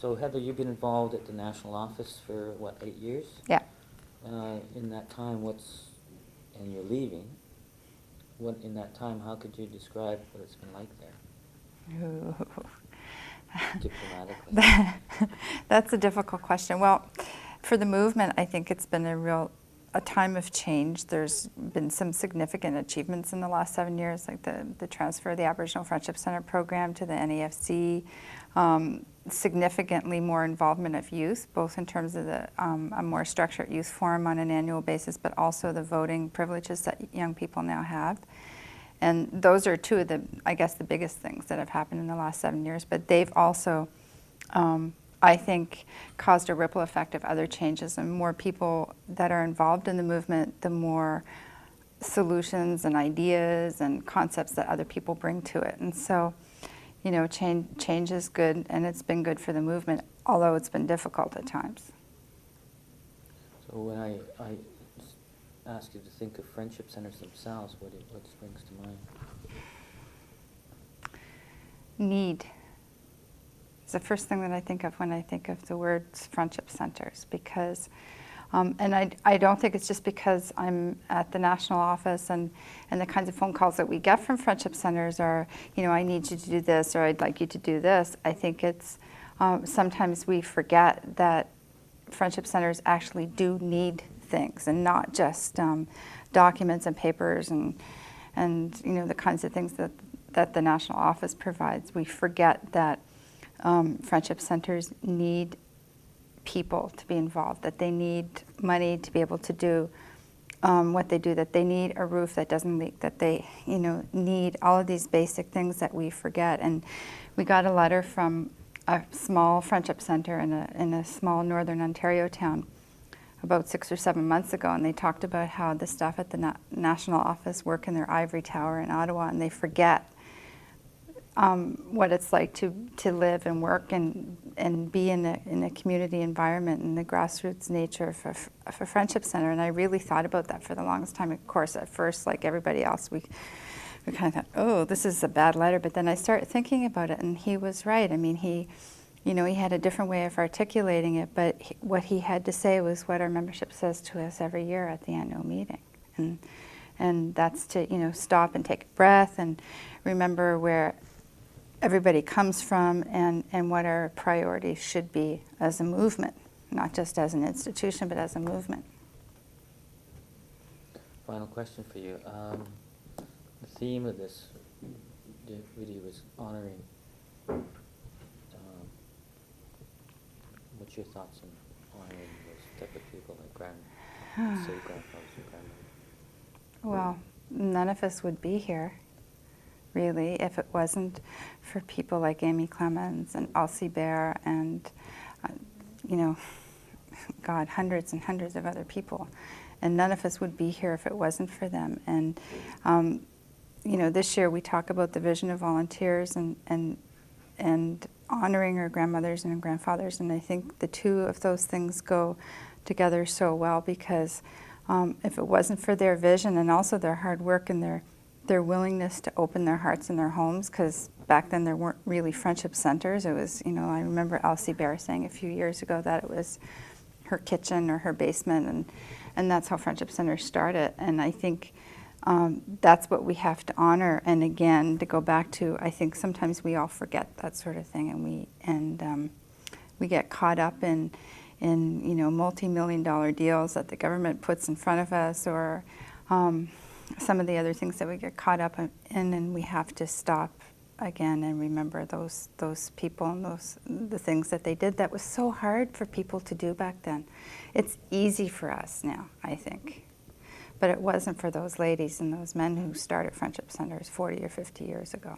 So Heather, you've been involved at the national office for, what, 8 years? Yeah. In that time, and you're leaving, in that time, how could you describe what it's been like there? Ooh. Diplomatically. That's a difficult question. Well, for the movement, I think it's been a time of change. There's been some significant achievements in the last 7 years, like the transfer of the Aboriginal Friendship Centre program to the NAFC, significantly more involvement of youth, both in terms of a more structured youth forum on an annual basis, but also the voting privileges that young people now have. And those are two of the, I guess, the biggest things that have happened in the last 7 years. But they've also, I think, caused a ripple effect of other changes. And more people that are involved in the movement, the more solutions and ideas and concepts that other people bring to it. And so, you know, change is good, and it's been good for the movement, although it's been difficult at times. So when I ask you to think of friendship centers themselves, what springs to mind? Need. It's the first thing that I think of when I think of the words friendship centers, because, and I don't think it's just because I'm at the national office and the kinds of phone calls that we get from friendship centers are, you know, I need you to do this, or I'd like you to do this. I think it's, sometimes we forget that friendship centers actually do need things, and not just documents and papers and you know, the kinds of things that the national office provides. We forget that friendship centers need people to be involved, that they need money to be able to do what they do, that they need a roof that doesn't leak, that they, you know, need all of these basic things that we forget. And we got a letter from a small friendship center in a small northern Ontario town about 6 or 7 months ago, and they talked about how the staff at the national office work in their ivory tower in Ottawa, and they forget what it's like to live and work and be in a community environment, and the grassroots nature of a friendship center. And I really thought about that for the longest time. Of course, at first, like everybody else, we kind of thought, oh, this is a bad letter. But then I started thinking about it, and he was right. I mean, he had a different way of articulating it, but what he had to say was what our membership says to us every year at the annual meeting. And that's to, you know, stop and take a breath and remember where everybody comes from and what our priorities should be as a movement, not just as an institution, but as a movement. Final question for you. The theme of this video was honoring. What's your thoughts on honoring those type of people, like grandfathers and grandmothers? Well, none of us would be here, really, if it wasn't for people like Amy Clemens and Elsie Bear and, you know, God, hundreds and hundreds of other people. And none of us would be here if it wasn't for them. And, you know, this year we talk about the vision of volunteers and honoring our grandmothers and our grandfathers. And I think the two of those things go together so well, because if it wasn't for their vision and also their hard work and their willingness to open their hearts and their homes, because back then there weren't really friendship centers. It was, you know, I remember Elsie Bear saying a few years ago that it was her kitchen or her basement, and that's how friendship centers started. And I think that's what we have to honor. And again, to go back to, I think sometimes we all forget that sort of thing, and we get caught up in you know, multi-million-dollar deals that the government puts in front of us, or some of the other things that we get caught up in, and we have to stop again and remember those people and the things that they did that was so hard for people to do back then. It's easy for us now, I think, but it wasn't for those ladies and those men who started friendship centers 40 or 50 years ago.